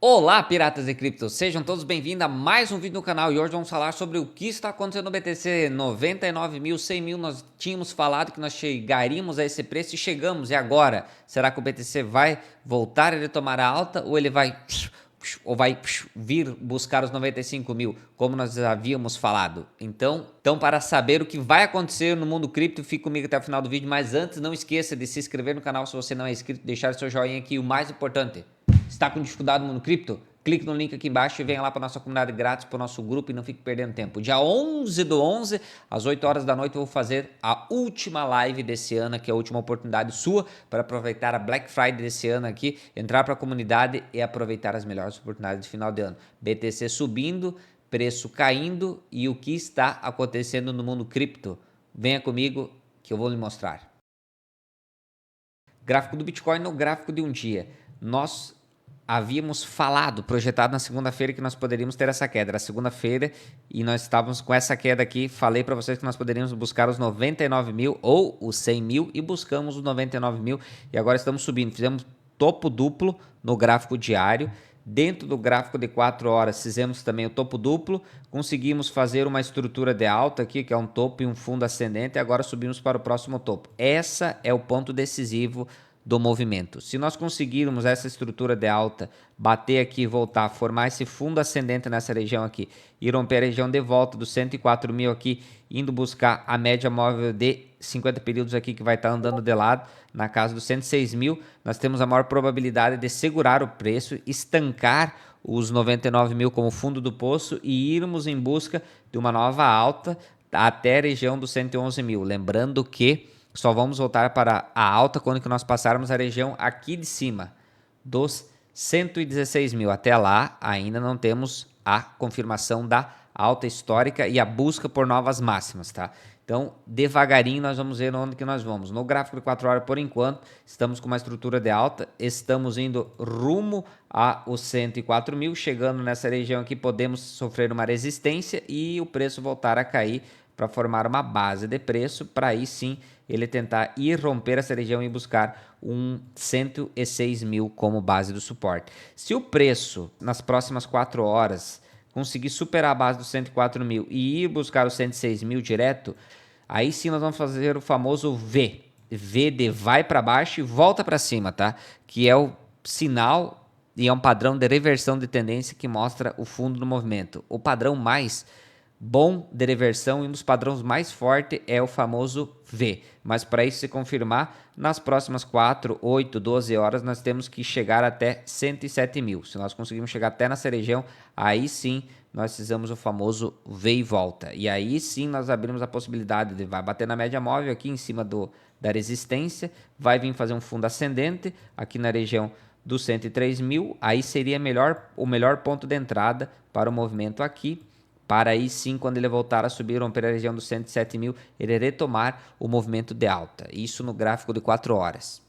Olá, piratas de cripto, sejam todos bem-vindos a mais um vídeo no canal e hoje vamos falar sobre o que está acontecendo no BTC 99 mil, 100 mil. Nós tínhamos falado que nós chegaríamos a esse preço e chegamos, e agora? Será que o BTC vai voltar a ele tomar a alta ou ele vai vir buscar os 95 mil, como nós havíamos falado? Então, para saber o que vai acontecer no mundo cripto, fique comigo até o final do vídeo, mas antes não esqueça de se inscrever no canal se você não é inscrito, deixar seu joinha aqui e o mais importante, está com dificuldade no mundo cripto? Clique no link aqui embaixo e venha lá para a nossa comunidade grátis, para o nosso grupo e não fique perdendo tempo. Dia 11/11, às 8 horas da noite, eu vou fazer a última live desse ano, que é a última oportunidade sua para aproveitar a Black Friday desse ano aqui, entrar para a comunidade e aproveitar as melhores oportunidades de final de ano. BTC subindo, preço caindo e o que está acontecendo no mundo cripto. Venha comigo que eu vou lhe mostrar. Gráfico do Bitcoin no gráfico de um dia. Nós havíamos falado, projetado na segunda-feira que nós poderíamos ter essa queda. Era segunda-feira e nós estávamos com essa queda aqui. Falei para vocês que nós poderíamos buscar os 99 mil ou os 100 mil e buscamos os 99 mil. E agora estamos subindo. Fizemos topo duplo no gráfico diário. Dentro do gráfico de 4 horas fizemos também o topo duplo. Conseguimos fazer uma estrutura de alta aqui, que é um topo e um fundo ascendente. E agora subimos para o próximo topo. Essa é o ponto decisivo do movimento. Se nós conseguirmos essa estrutura de alta, bater aqui, voltar, formar esse fundo ascendente nessa região aqui e romper a região de volta dos 104 mil aqui, indo buscar a média móvel de 50 períodos aqui que vai estar andando de lado, na casa dos 106 mil, nós temos a maior probabilidade de segurar o preço, estancar os 99 mil como fundo do poço e irmos em busca de uma nova alta até a região dos 111 mil. Lembrando que só vamos voltar para a alta quando que nós passarmos a região aqui de cima dos 116 mil. Até lá ainda não temos a confirmação da alta histórica e a busca por novas máximas, tá? Então, devagarinho nós vamos ver onde que nós vamos. No gráfico de 4 horas, por enquanto, estamos com uma estrutura de alta, estamos indo rumo aos 104 mil, chegando nessa região aqui podemos sofrer uma resistência e o preço voltar a cair para formar uma base de preço, para aí sim ele tentar ir romper essa região e buscar um 106 mil como base do suporte. Se o preço nas próximas 4 horas conseguir superar a base dos 104 mil e ir buscar os 106 mil direto, aí sim nós vamos fazer o famoso V. V de vai para baixo e volta para cima, tá? Que é o sinal e é um padrão de reversão de tendência que mostra o fundo do movimento. O padrão mais bom de reversão e um dos padrões mais fortes é o famoso V. Mas para isso se confirmar, nas próximas 4, 8, 12 horas nós temos que chegar até 107 mil. Se nós conseguirmos chegar até nessa região, aí sim nós fizemos o famoso V e volta. E aí sim nós abrimos a possibilidade de vai bater na média móvel aqui em cima da resistência, vai vir fazer um fundo ascendente aqui na região dos 103 mil. Aí seria o melhor ponto de entrada para o movimento aqui, para aí sim, quando ele voltar a subir, romper a região dos 107 mil, ele retomar o movimento de alta. Isso no gráfico de 4 horas.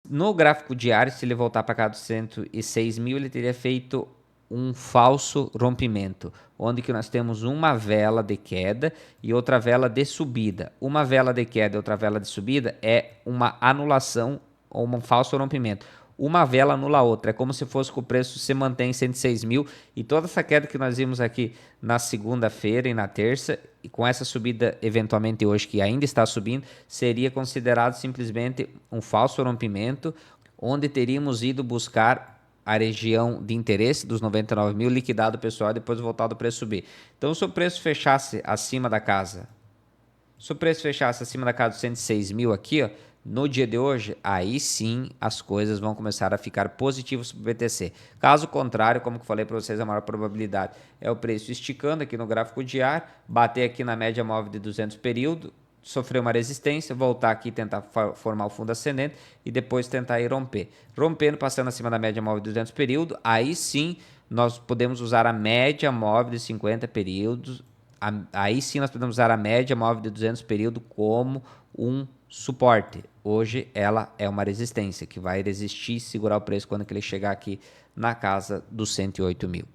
No gráfico diário, se ele voltar para cá dos 106 mil, ele teria feito um falso rompimento, onde que nós temos uma vela de queda e outra vela de subida. Uma vela de queda e outra vela de subida é uma anulação ou um falso rompimento. Uma vela anula a outra, é como se fosse que o preço se mantém em 106 mil e toda essa queda que nós vimos aqui na segunda-feira e na terça, e com essa subida eventualmente hoje que ainda está subindo, seria considerado simplesmente um falso rompimento, onde teríamos ido buscar a região de interesse dos 99 mil, liquidado o pessoal e depois voltado o preço subir. Então se o preço fechasse acima da casa, dos 106 mil aqui, ó, no dia de hoje, aí sim as coisas vão começar a ficar positivas para o BTC. Caso contrário, como eu falei para vocês, a maior probabilidade é o preço esticando aqui no gráfico diário, bater aqui na média móvel de 200 períodos, sofrer uma resistência, voltar aqui e tentar formar o fundo ascendente e depois tentar ir romper. Rompendo, passando acima da média móvel de 200 períodos, aí sim nós podemos usar a média móvel de 50 períodos, aí sim nós podemos usar a média móvel de 200 períodos como um suporte. Hoje ela é uma resistência que vai resistir e segurar o preço quando ele chegar aqui na casa dos 108 mil.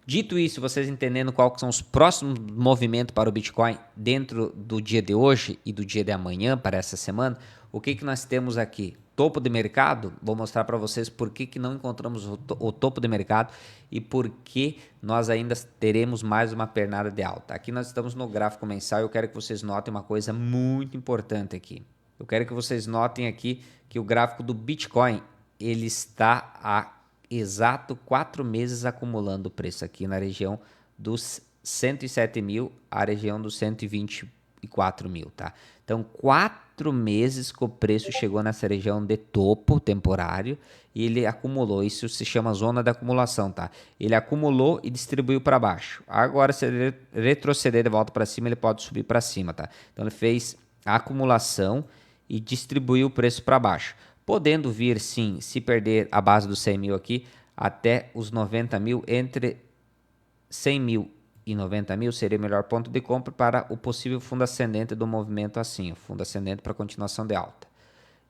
Dito isso, vocês entendendo quais são os próximos movimentos para o Bitcoin dentro do dia de hoje e do dia de amanhã para essa semana, o que nós temos aqui? topo de mercado, vou mostrar para vocês por que não encontramos o topo de mercado e por que nós ainda teremos mais uma pernada de alta. Aqui nós estamos no gráfico mensal e eu quero que vocês notem uma coisa muito importante aqui. Eu quero que vocês notem aqui que o gráfico do Bitcoin, ele está há exato 4 meses acumulando preço aqui na região dos 107 mil, a região dos 124 mil, tá? Então, 4 meses que o preço chegou nessa região de topo temporário e ele acumulou. Isso se chama zona de acumulação, tá? Ele acumulou e distribuiu para baixo. Agora, se ele retroceder de volta para cima, ele pode subir para cima, tá? Então, ele fez a acumulação e distribuiu o preço para baixo. Podendo vir, sim, se perder a base dos 100 mil aqui, até os 90 mil, entre 100 mil e 90 mil seria o melhor ponto de compra para o possível fundo ascendente do movimento assim, o fundo ascendente para continuação de alta.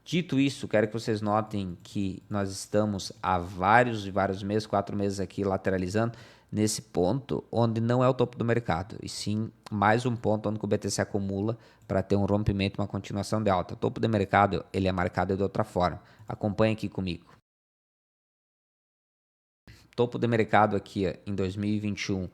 Dito isso, quero que vocês notem que nós estamos há vários meses, 4 meses aqui lateralizando nesse ponto onde não é o topo do mercado, e sim mais um ponto onde o BTC acumula para ter um rompimento, uma continuação de alta. O topo do mercado ele é marcado de outra forma. Acompanhe aqui comigo. Topo de mercado aqui ó, em 2021,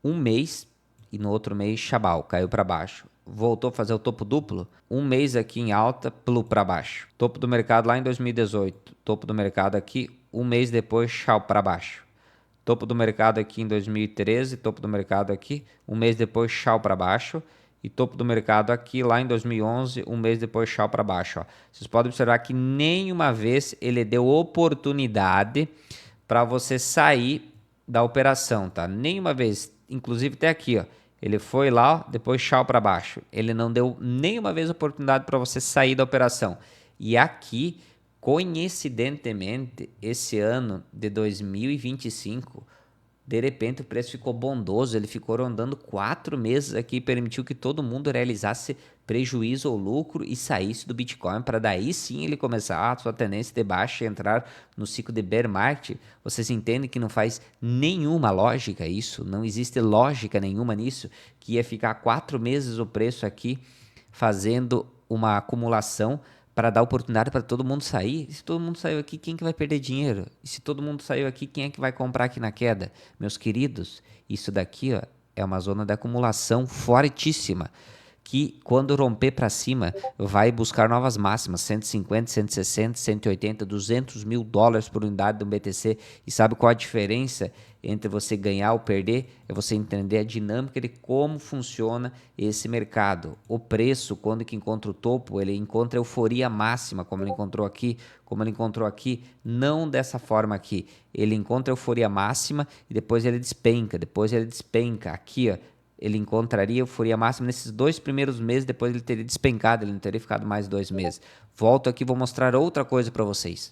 um mês e no outro mês chabal, caiu para baixo. Voltou a fazer o topo duplo, um mês aqui em alta, plu para baixo. Topo do mercado lá em 2018, topo do mercado aqui, um mês depois, chau para baixo. Topo do mercado aqui em 2013, topo do mercado aqui, um mês depois, chau para baixo. E topo do mercado aqui lá em 2011, um mês depois, chau para baixo. Ó. Vocês podem observar que nenhuma vez ele deu oportunidade para você sair da operação, tá? Nenhuma vez, inclusive até aqui, ó. Ele foi lá, ó, depois chau para baixo. Ele não deu nenhuma vez oportunidade para você sair da operação. E aqui, coincidentemente, esse ano de 2025, de repente o preço ficou bondoso, ele ficou rondando 4 meses aqui e permitiu que todo mundo realizasse prejuízo ou lucro e saísse do Bitcoin para daí sim ele começar a sua tendência de baixa e entrar no ciclo de bear market. Vocês entendem que não faz nenhuma lógica isso, não existe lógica nenhuma nisso, que ia ficar 4 meses o preço aqui fazendo uma acumulação para dar oportunidade para todo mundo sair. E se todo mundo saiu aqui, quem que vai perder dinheiro? E se todo mundo saiu aqui, quem é que vai comprar aqui na queda? Meus queridos, isso daqui ó, é uma zona de acumulação fortíssima, que quando romper para cima vai buscar novas máximas, 150, 160, 180, 200 mil dólares por unidade de um BTC. E sabe qual a diferença entre você ganhar ou perder? É você entender a dinâmica de como funciona esse mercado. O preço, quando que encontra o topo, ele encontra euforia máxima, como ele encontrou aqui, não dessa forma aqui. Ele encontra euforia máxima e depois ele despenca, aqui ó, ele encontraria euforia máxima nesses 2 primeiros meses, depois ele teria despencado, ele não teria ficado mais 2 meses. Volto aqui e vou mostrar outra coisa para vocês.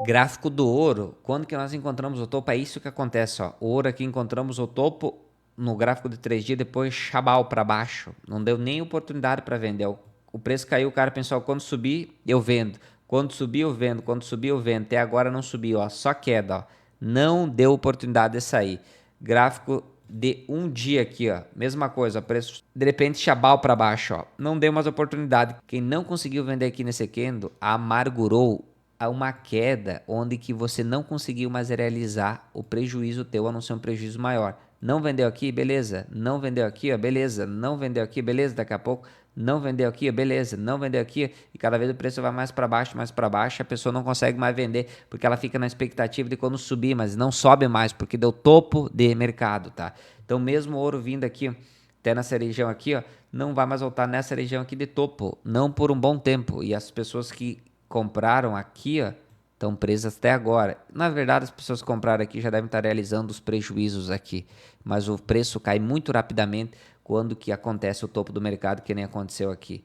Gráfico do ouro, quando que nós encontramos o topo, é isso que acontece, ó. O ouro aqui encontramos o topo no gráfico de 3 dias, depois chabal para baixo, não deu nem oportunidade para vender. O preço caiu, o cara pensou, quando subir, eu vendo. Quando subir, eu vendo. Quando subir, eu vendo. Até agora não subiu, ó, só queda, ó. Não deu oportunidade de sair. Gráfico de um dia aqui, ó, mesma coisa, preço de repente chabal para baixo, ó, não deu mais oportunidade. Quem não conseguiu vender aqui nesse candle amargurou a uma queda onde que você não conseguiu mais realizar o prejuízo teu, a não ser um prejuízo maior. Não vendeu aqui, beleza. Não vendeu aqui, ó, beleza. Não vendeu aqui, beleza. Daqui a pouco não vendeu aqui, ó, beleza. Não vendeu aqui e cada vez o preço vai mais para baixo, a pessoa não consegue mais vender porque ela fica na expectativa de quando subir, mas não sobe mais porque deu topo de mercado, tá? Então mesmo o ouro vindo aqui, até nessa região aqui, ó, não vai mais voltar nessa região aqui de topo, não por um bom tempo. E as pessoas que compraram aqui, ó, estão presas até agora. Na verdade, as pessoas que compraram aqui já devem estar realizando os prejuízos aqui, mas o preço cai muito rapidamente quando que acontece o topo do mercado, que nem aconteceu aqui.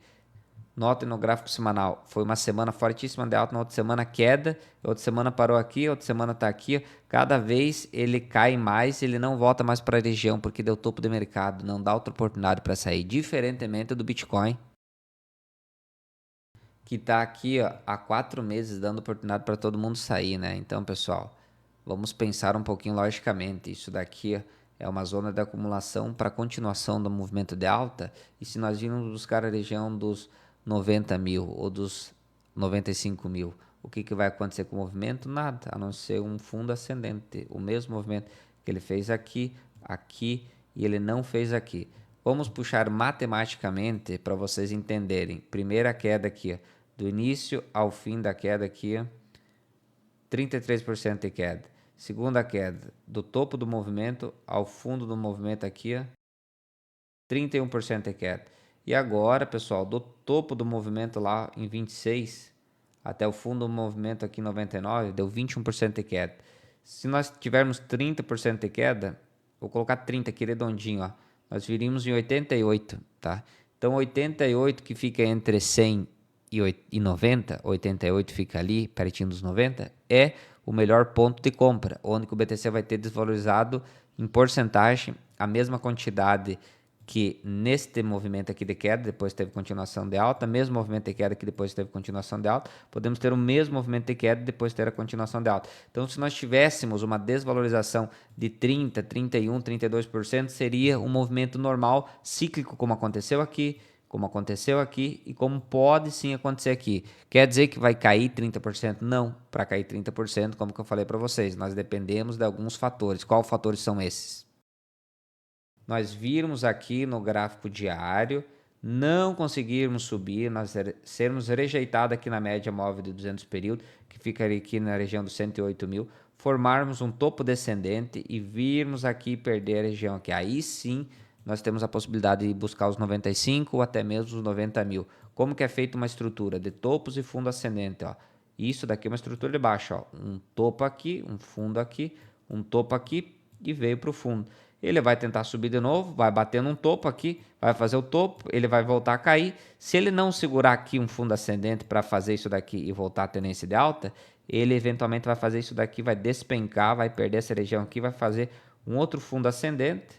Notem no gráfico semanal, foi uma semana fortíssima de alta, na outra semana queda, outra semana parou aqui, outra semana está aqui. Cada vez ele cai mais, ele não volta mais para a região porque deu topo de mercado, não dá outra oportunidade para sair, diferentemente do Bitcoin, que está aqui ó, há 4 meses dando oportunidade para todo mundo sair, né? Então, pessoal, vamos pensar um pouquinho logicamente. Isso daqui É uma zona de acumulação para continuação do movimento de alta. E se nós virmos buscar a região dos 90 mil ou dos 95 mil, o que vai acontecer com o movimento? Nada, a não ser um fundo ascendente. O mesmo movimento que ele fez aqui, aqui e ele não fez aqui. Vamos puxar matematicamente para vocês entenderem. Primeira queda aqui, ó, do início ao fim da queda aqui, ó, 33% de queda. Segunda queda, do topo do movimento ao fundo do movimento aqui, ó, 31% de queda. E agora, pessoal, do topo do movimento lá em 26 até o fundo do movimento aqui em 99, deu 21% de queda. Se nós tivermos 30% de queda, vou colocar 30 aqui redondinho, ó, nós viríamos em 88, tá? Então 88 que fica entre 100 e 90, 88 fica ali, pertinho dos 90, é o melhor ponto de compra, onde o BTC vai ter desvalorizado em porcentagem a mesma quantidade que neste movimento aqui de queda, depois teve continuação de alta, mesmo movimento de queda que depois teve continuação de alta, podemos ter o mesmo movimento de queda e depois ter a continuação de alta. Então, se nós tivéssemos uma desvalorização de 30, 31, 32%, seria um movimento normal, cíclico, como aconteceu aqui e como pode sim acontecer aqui. Quer dizer que vai cair 30%? Não, para cair 30%, como que eu falei para vocês, nós dependemos de alguns fatores. Quais fatores são esses? Nós virmos aqui no gráfico diário, não conseguirmos subir, nós sermos rejeitados aqui na média móvel de 200 períodos, que ficaria aqui na região dos 108 mil, formarmos um topo descendente e virmos aqui perder a região aqui. Aí sim, nós temos a possibilidade de buscar os 95 ou até mesmo os 90 mil. Como que é feita uma estrutura de topos e fundo ascendente, ó? Isso daqui é uma estrutura de baixo, ó. Um topo aqui, um fundo aqui, um topo aqui e veio para o fundo. Ele vai tentar subir de novo, vai bater num topo aqui, vai fazer o topo, ele vai voltar a cair. Se ele não segurar aqui um fundo ascendente para fazer isso daqui e voltar à tendência de alta, ele eventualmente vai fazer isso daqui, vai despencar, vai perder essa região aqui, vai fazer um outro fundo ascendente,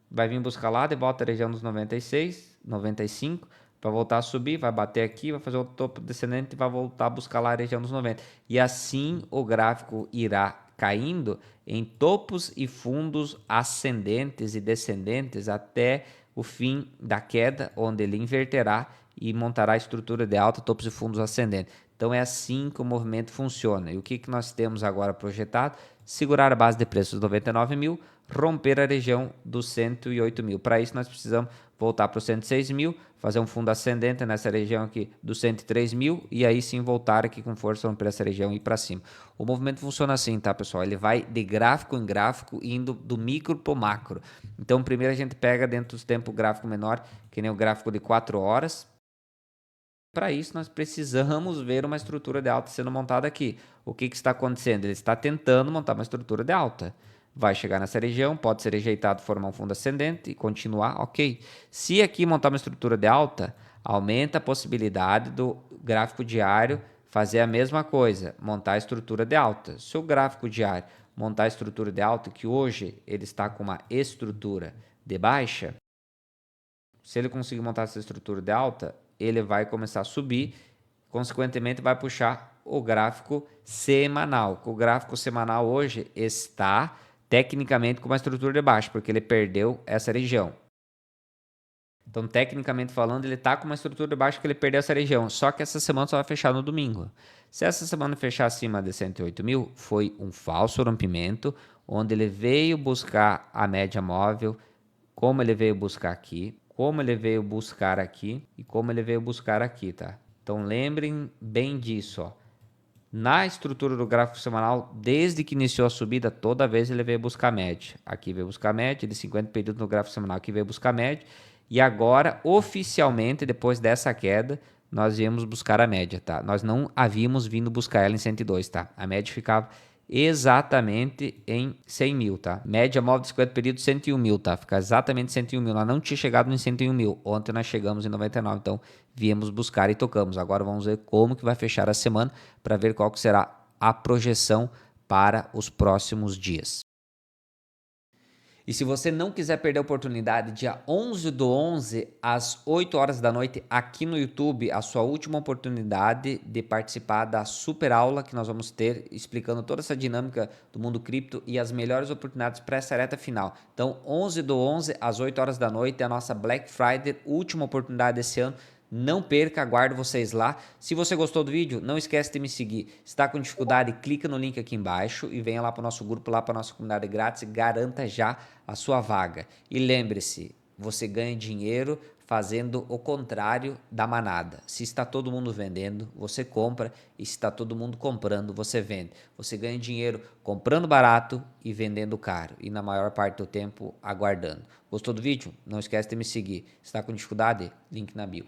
vai vir buscar lá, de volta à região dos 96, 95, vai voltar a subir, vai bater aqui, vai fazer o topo descendente e vai voltar a buscar lá a região dos 90. E assim o gráfico irá caindo em topos e fundos ascendentes e descendentes até o fim da queda, onde ele inverterá e montará a estrutura de alta, topos e fundos ascendentes. Então é assim que o movimento funciona. E o que nós temos agora projetado? Segurar a base de preços dos 99 mil, romper a região dos 108 mil. Para isso nós precisamos voltar para os 106 mil, fazer um fundo ascendente nessa região aqui dos 103 mil e aí sim voltar aqui com força, romper essa região e ir para cima. O movimento funciona assim, tá, pessoal? Ele vai de gráfico em gráfico, indo do micro para o macro. Então, primeiro a gente pega dentro do tempo gráfico menor, que nem o gráfico de 4 horas. Para isso, nós precisamos ver uma estrutura de alta sendo montada aqui. O que está acontecendo? Ele está tentando montar uma estrutura de alta. Vai chegar nessa região, pode ser rejeitado, formar um fundo ascendente e continuar, ok. Se aqui montar uma estrutura de alta, aumenta a possibilidade do gráfico diário fazer a mesma coisa, montar a estrutura de alta. Se o gráfico diário montar a estrutura de alta, que hoje ele está com uma estrutura de baixa, se ele conseguir montar essa estrutura de alta, ele vai começar a subir, consequentemente vai puxar o gráfico semanal. O gráfico semanal hoje está tecnicamente com uma estrutura de baixa, porque ele perdeu essa região. Então, tecnicamente falando, ele está com uma estrutura de baixa porque ele perdeu essa região. Só que essa semana só vai fechar no domingo. Se essa semana fechar acima de 108 mil, foi um falso rompimento, onde ele veio buscar a média móvel, como ele veio buscar aqui, como ele veio buscar aqui e como ele veio buscar aqui, tá? Então, lembrem bem disso, ó. Na estrutura do gráfico semanal, desde que iniciou a subida, toda vez ele veio buscar média. Aqui veio buscar média, de 50 períodos no gráfico semanal, aqui veio buscar média. E agora, oficialmente, depois dessa queda, nós viemos buscar a média, tá? Nós não havíamos vindo buscar ela em 102, tá? A média ficava exatamente em 100 mil, tá? Média móvel de 50 períodos, 101 mil, tá? Fica exatamente 101 mil. Nós não tinha chegado em 101 mil. Ontem nós chegamos em 99, então viemos buscar e tocamos. Agora vamos ver como que vai fechar a semana para ver qual que será a projeção para os próximos dias. E se você não quiser perder a oportunidade, dia 11/11, às 8 horas da noite, aqui no YouTube, a sua última oportunidade de participar da super aula que nós vamos ter, explicando toda essa dinâmica do mundo cripto e as melhores oportunidades para essa reta final. Então, 11/11, às 8 horas da noite, é a nossa Black Friday, última oportunidade desse ano. Não perca, aguardo vocês lá. Se você gostou do vídeo, não esquece de me seguir. Se está com dificuldade, clica no link aqui embaixo e venha lá para o nosso grupo, lá para a nossa comunidade grátis e garanta já a sua vaga. E lembre-se, você ganha dinheiro fazendo o contrário da manada. Se está todo mundo vendendo, você compra, e se está todo mundo comprando, você vende. Você ganha dinheiro comprando barato e vendendo caro, e na maior parte do tempo aguardando. Gostou do vídeo? Não esquece de me seguir. Se está com dificuldade, link na bio.